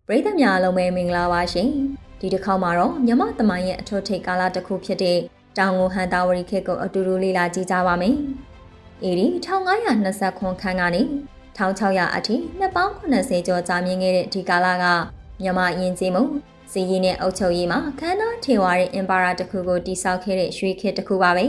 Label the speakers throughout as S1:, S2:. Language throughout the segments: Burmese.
S1: ပရိသတ်များလုံးပဲမင်္ဂလာပါရှင်ဒီတစ်ခေါက်မှာတော့မြမသမိုင်းရဲ့အထွတ်ထိပ်ကာလတစ်ခုဖြစ်တဲ့တောင်ငူဟန်တာဝရီခေတ်ကိုအတူတူလေ့လာကြည့်ကြပါမယ်အေဒီ1520ခွန်ခန်းကနေ1600အထိနှစ်ပေါင်း80ကျော်ကြာမြင့်ခဲ့တဲ့ဒီကာလကမြမယဉ်ကျေးမှုစီးရီးနဲ့အုပ်ချုပ်ရေးမှာခန္ဓာထေဝါရဲ့အင်ပါယာတစ်ခုကိုတည်ဆောက်ခဲ့တဲ့ရွှေခေတ်တစ်ခုပါပဲ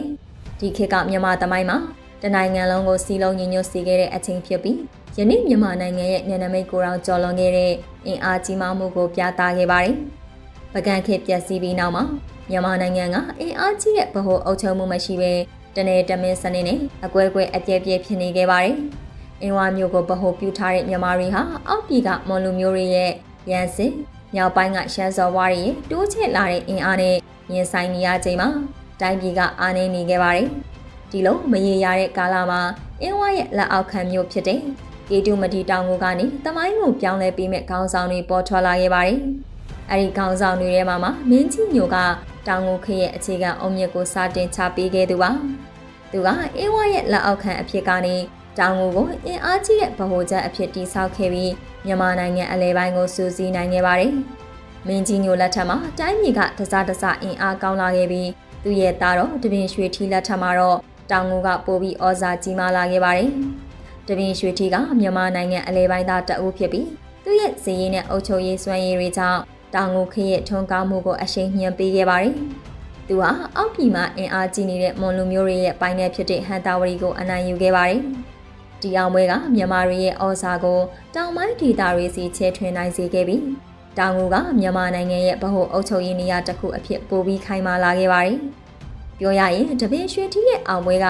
S1: ဒီခေတ်ကမြမသမိုင်းမှာတနိုင်ငံလုံးကိုစီလုံးညီညွတ်စေခဲ့တဲ့အချိန်ဖြစ်ပြီးယနေ့မြန်မာနိုင်ငံရဲ့နယ်နိမိတ်ကိုယ်တော်ကျော်လွန်ခဲ့တဲ့အင်အားကြီးမားမှုကိုပြသခဲ့ပါတယ်။ပကံခေတ်ပြည့်စည်ပြီးနောက်မှာမြန်မာနိုင်ငံကအင်အားကြီးတဲ့ဗဟိုအုပ်ချုပ်မှုမရှိဘဲတနေတမင်းစနစ်နဲ့အကွဲကွဲအပြည့်ပြည့်ဖြစ်နေခဲ့ပါတယ်။အင်ဝါမျိုးကိုဗဟိုပြုထားတဲ့မြန်မာတွေဟာအောက်ပြည်ကမွန်လူမျိုးတွေရဲ့ရန်စစ်မြောက်ပိုင်းကရှမ်းစော်ဝါတွေရဲ့တိုးချဲ့လာတဲ့အင်အားနဲ့ရင်ဆိုင်နေရချိန်မှာတိုင်းပြည်ကအားနည်းနေခဲ့ပါတယ်။ဒီလိုမရေရာတဲ့ကာလမှာအင်ဝါရဲ့လက်အောက်ခံမျိုးဖြစ်တဲ့ကေတုမတီတောင်ကိုကနေတမိုင်းကိုပြောင်းလဲပေးမဲ့ခေါင်းဆောင်တွေပေါ်ထွက်လာခဲ့ပါတယ်။အဲဒီခေါင်းဆောင်တွေထဲမှာမင်းကြီးညိုကတောင်ကိုခေရဲ့အခြေခံအုံမြစ်ကိုစတင်ချပေးခဲ့သူပါ။သူကအင်းဝရဲ့လက်အောက်ခံအဖြစ်ကနေတောင်ကိုအင်အားကြီးတဲ့ဗဟိုချက်အဖြစ်တည်ဆောက်ခဲ့ပြီးမြန်မာနိုင်ငံအလဲပိုင်းကိုစူးစီးနိုင်ခဲ့ပါတယ်။မင်းကြီးညိုလက်ထက်မှာတိုင်းပြည်ကတစားတစားအင်အားကောင်းလာခဲ့ပြီးသူရဲ့သားတော်တပင်ရွှေထီလက်ထက်မှာတော့တောင်ကိုကပိုပြီးဩဇာကြီးမားလာခဲ့ပါတယ်။တပင်ရွှေထီကမြန်မာနိုင်ငံအလဲပိုင်းသားတအုပ်ဖြစ်ပြီးသူရဲ့ဇေယျနဲ့အုပ်ချုပ်ရေးစွမ်းရည်တွေကြောင့်တောင်ငူခေရဲ့ထွန်းကားမှုကိုအရှိန်မြှင့်ပေးခဲ့ပါတယ်။သူဟာအောက်ပြည်မှာအင်အားကြီးနေတဲ့မွန်လူမျိုးတွေရဲ့ပိုင်းနယ်ဖြစ်တဲ့ဟန်တာဝရီကိုအနိုင်ယူခဲ့ပါတယ်။ဒီအောင်ပွဲကမြန်မာတွေရဲ့ဩဇာကိုတောင်ပိုင်းဒေသတွေစီချဲထွင်နိုင်စေခဲ့ပြီးတောင်ငူကမြန်မာနိုင်ငံရဲ့ဗဟိုအုပ်ချုပ်ရေးနေရာတစ်ခုအဖြစ်ပိုပြီးခိုင်မာလာခဲ့ပါတယ်။ပြောရရင်တပင်ရွှေထီရဲ့အောင်ပွဲက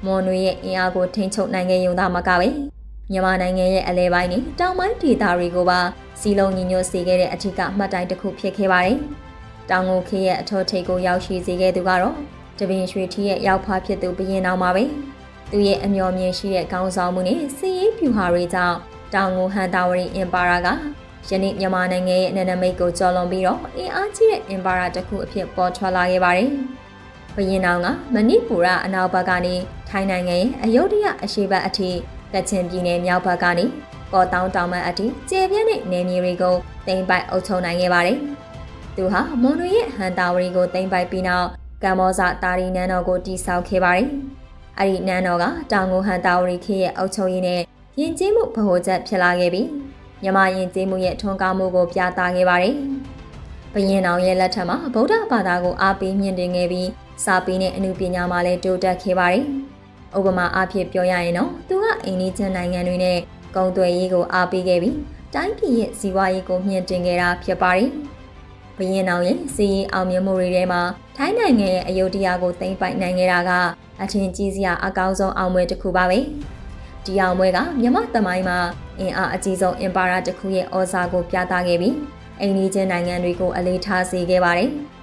S1: မွန်တွေရဲ့အင်အားကိုထိန်းချုပ်နိုင်ခဲ့ရုံသာမကပဲမြန်မာနိုင်ငံရဲ့အလဲပိုင်းနဲ့တောင်ပိုင်းဒေသတွေကိုပါစီလုံးညီညွတ်စေခဲ့တဲ့အထက်ကမှတ်တိုင်တစ်ခုဖြစ်ခဲ့ပါတယ်။တောင်ငူခေရဲ့အထောထိပ်ကိုရောက်ရှိစေခဲ့သူကတော့တပင်ရွှေထီရဲ့ရောက်ဖားဖြစ်သူဘုရင်တော်မှာပဲ။သူရဲ့အမျှော်မြင်ရှိတဲ့ခေါင်းဆောင်မှုနဲ့စီးရေးပြူဟာတွေကြောင့်တောင်ငူဟန်တာဝရီအင်ပါယာကယနေ့မြန်မာနိုင်ငံရဲ့နယ်နိမိတ်ကိုကျော်လွန်ပြီးတော့အင်အားကြီးတဲ့အင်ပါယာတစ်ခုအဖြစ်ပေါ်ထွက်လာခဲ့ပါတယ်။ဘုရင်တော်ကမဏိပူရအနောက်ဘက်ကနေထိုင်းနိုင်ငံရဲ့အယုဒ္ဓယအရှေ့ဘက်အထိကချင်ပြည်နယ်မြောက်ဘက်ကနေကော့တောင်တောင်ဘက်အထိကျေပြန့်တဲ့နယ်မြေတွေကိုသိမ်းပိုက်အုပ်ချုပ်နိုင်ခဲ့ပါတယ်။သူဟာမွန်လူရဲ့ဟန်တာဝရီကိုသိမ်းပိုက်ပြီးနောက်ကမ္ဘောဇတာရီနန်းတော်ကိုတည်ဆောက်ခဲ့ပါတယ်။အဲဒီနန်းတော်ကတောင်ငူဟန်တာဝရီခေရဲ့အုပ်ချုပ်ရေးနဲ့ယဉ်ကျေးမှုဗဟိုချက်ဖြစ်လာခဲ့ပြီးမြန်မာယဉ်ကျေးမှုရဲ့ထွန်းကားမှုကိုပြသခဲ့ပါတယ်။ဘုရင်တော်ရဲ့လက်ထက်မှာဗုဒ္ဓဘာသာကိုအားပေးမြင့်တင်ခဲ့ပြီးစာပေနဲ့အမှုပညာမှာလည်းတိုးတက်ခဲ့ပါတယ်။ဥပမာအားဖြင့်ပြောရရင်တော့သူကအိန္ဒိယနိုင်ငံတွေနဲ့ကုန်သွယ်ရေးကိုအားပေးခဲ့ပြီးတိုင်းပြည်ရဲ့စီးပွားရေးကိုမြင့်တင်ခဲ့တာဖြစ်ပါတယ်။ဘုရင်တော်ရဲ့စီးရေးအောင်မြင်မှုတွေထဲမှာထိုင်းနိုင်ငံရဲ့အယုဒ္ဓယကိုသိမ်းပိုက်နိုင်ခဲ့တာကအထင်ကြီးစရာအကောင်းဆုံးအောင်ပွဲတစ်ခုပါပဲ။ဒီအောင်ပွဲကမြန်မာသမိုင်းမှာအင်အားအကြီးဆုံးအင်ပါယာတစ်ခုရဲ့ဩဇာကိုပြသခဲ့ပြီးအိန္ဒိယနိုင်ငံတွေကိုအလေးထားစေခဲ့ပါတယ်။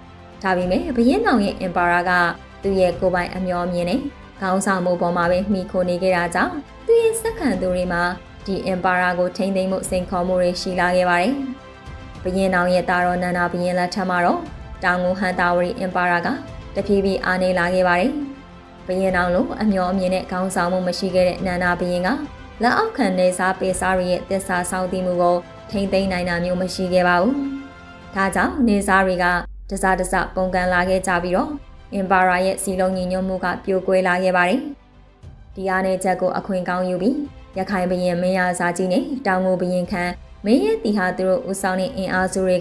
S1: ဒါပေမဲ့ဘုရင်တော်ရဲ့အင်ပါယာကသူ့ရဲ့ကိုယ်ပိုင်အမျှော်မြင်နဲ့ခေါင်းဆောင်မှုပေါ်မှာပဲမှီခိုနေခဲ့တာကြောင့်သူရဲ့စက္ကန့်သူတွေမှာဒီအင်ပါယာကိုထိန်းသိမ်းမှုစိန်ခေါ်မှုတွေရှိလာခဲ့ပါတယ်။ဘုရင်တော်ရဲ့တာတော်နန္ဒာဘုရင်လက်ထက်မှာတော့တောင်ငူဟန်တာဝရီအင်ပါယာကတဖြည်းဖြည်းအားနည်းလာခဲ့ပါတယ်။ဘုရင်တော်လိုအမျှော်အမြင်နဲ့ခေါင်းဆောင်မှုမရှိခဲ့တဲ့နန္ဒာဘုရင်ကလက်အောက်ခံနေစားပေစားတွေရဲ့သစ္စာဆောင်တည်မှုကိုထိန်းသိမ်းနိုင်တာမျိုးမရှိခဲ့ပါဘူး။ဒါကြောင့်နေစားတွေကတစားတစားပုံကန်လာခဲ့ကြပြီးတော့အင်ပါယာရဲ့စီလုံးညီညွတ်မှုကပြိုကွဲလာခဲ့ပါတယ်။ဒီအားနဲ့ချက်ကိုအခွင့်ကောင်းယူပြီးရခိုင်ဘုရင်မင်းရစာကြီးနဲ့တောင်ငူဘုရင်ခန့်မင်းရဲ့တီဟာသူတို့ဦးဆောင်တဲ့အင်အားစုတွေ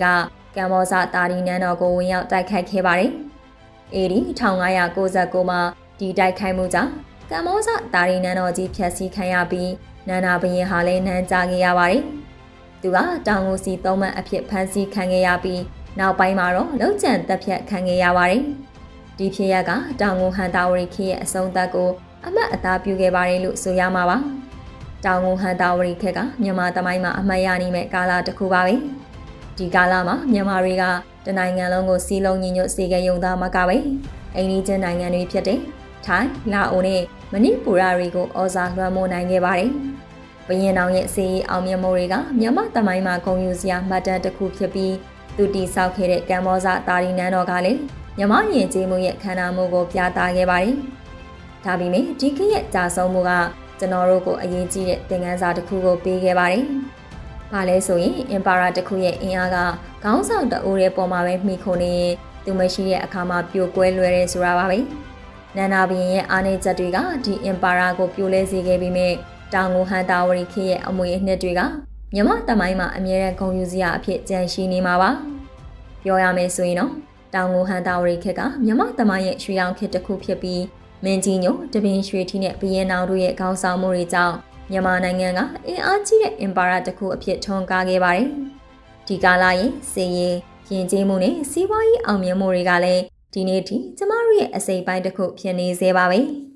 S1: ကကမ္ဘောဇတာရီနန်းတော်ကိုဝင်ရောက်တိုက်ခိုက်ခဲ့ပါတယ်။အေဒီ1599မှာဒီတိုက်ခိုက်မှုကြောင့်ကမ္ဘောဇတာရီနန်းတော်ကြီးဖျက်ဆီးခံရပြီးနန္ဒာဘုရင်ဟာလည်းနှမ်းကြခဲ့ရပါတယ်။သူကတောင်ငူစီ3မှတ်အဖြစ်ဖမ်းဆီးခံခဲ့ရပြီးနောက်ပိုင်းမှာတော့လုံခြံတပ်ဖြတ်ခံခဲ့ရပါတယ်။ဒီဖြစ်ရပ်ကတောင်ငူဟန်တာဝရီခေရဲ့အဆုံးသတ်ကိုအမှတ်အသားပြုခဲ့ပါတယ်လို့ဆိုရမှာပါ။တောင်ငူဟန်တာဝရီခေတ်ကမြန်မာသမိုင်းမှာအမှတ်ရနိုင်မဲ့ကာလတစ်ခုပါပဲ။ဒီကာလမှာမြန်မာတွေကတနိုင်ငံလုံးကိုစီးလုံးညီညွတ်စေခဲ့ရုံသာမကပဲအိန္ဒိယနိုင်ငံတွေဖြစ်တဲ့ထိုင်း၊လာအိုနဲ့မဏိပူရတွေကိုဩဇာလွှမ်းမိုးနိုင်ခဲ့ပါတယ်။ဘုရင်တော်ရဲ့စီးရေးအောင်မြင်မှုတွေကမြန်မာသမိုင်းမှာဂုဏ်ယူစရာမှတ်တမ်းတစ်ခုဖြစ်ပြီးသူတည်ဆောက်ခဲ့တဲ့ကမ္ဘောဇတာရီနန်းတော်ကလည်းမြန်မာယဉ်ကျေးမှုရဲ့ခန္ဓာမှုကိုပြသခဲ့ပါတယ်။ဒါပေမဲ့ဒီခေတ်ရဲ့ကြာဆုံးမှုကကျွန်တော်တို့ကိုအရေးကြီးတဲ့သင်ခန်းစာတစ်ခုကိုပေးခဲ့ပါတယ်။ ဘာလဲဆိုရင်အင်ပါရာတစ်ခုရဲ့အင်အားကခေါင်းဆောင်တအိုးရဲ့ပေါ်မှာပဲမိခိုနေရင်သူမရှိတဲ့အခါမှာပြိုကွဲလွယ်တယ်ဆိုတာပါပဲ။နန္ဒာဘုရင်ရဲ့အားနည်းချက်တွေကဒီအင်ပါရာကိုပြိုလဲစေခဲ့ပြီးမြဲတောင်ငူဟန်တာဝရီခေတ်ရဲ့အမွေအနှစ်တွေကမြမတမိုင်းမှာအမြဲတမ်းဂုဏ်ယူစရာအဖြစ်ကြန့်ရှိနေမှာပါ။ပြောရမယ်ဆိုရင်တော့တောင်ငူဟန်တာဝရီခေတ်ကမြမတမိုင်းရဲ့ရွှေရောင်ခေတ်တစ်ခုဖြစ်ပြီးမင်းကြီးညိုတပင်ရွှေထီနဲ့ဘရင်နောင်တို့ရဲ့ခေါင်းဆောင်မှုတွေကြောင့်မြန်မာနိုင်ငံကအင်အားကြီးတဲ့အင်ပါရာတစ်ခုအဖြစ်ထွန်းကားခဲ့ပါတယ်။ဒီကာလရဲ့စီးရင်ယဉ်ကျေးမှုနဲ့စီးပွားရေးအောင်မြင်မှုတွေကလည်းဒီနေ့ထိကျမတို့ရဲ့အစိပ်ပိုင်းတစ်ခုဖြစ်နေသေးပါပဲ။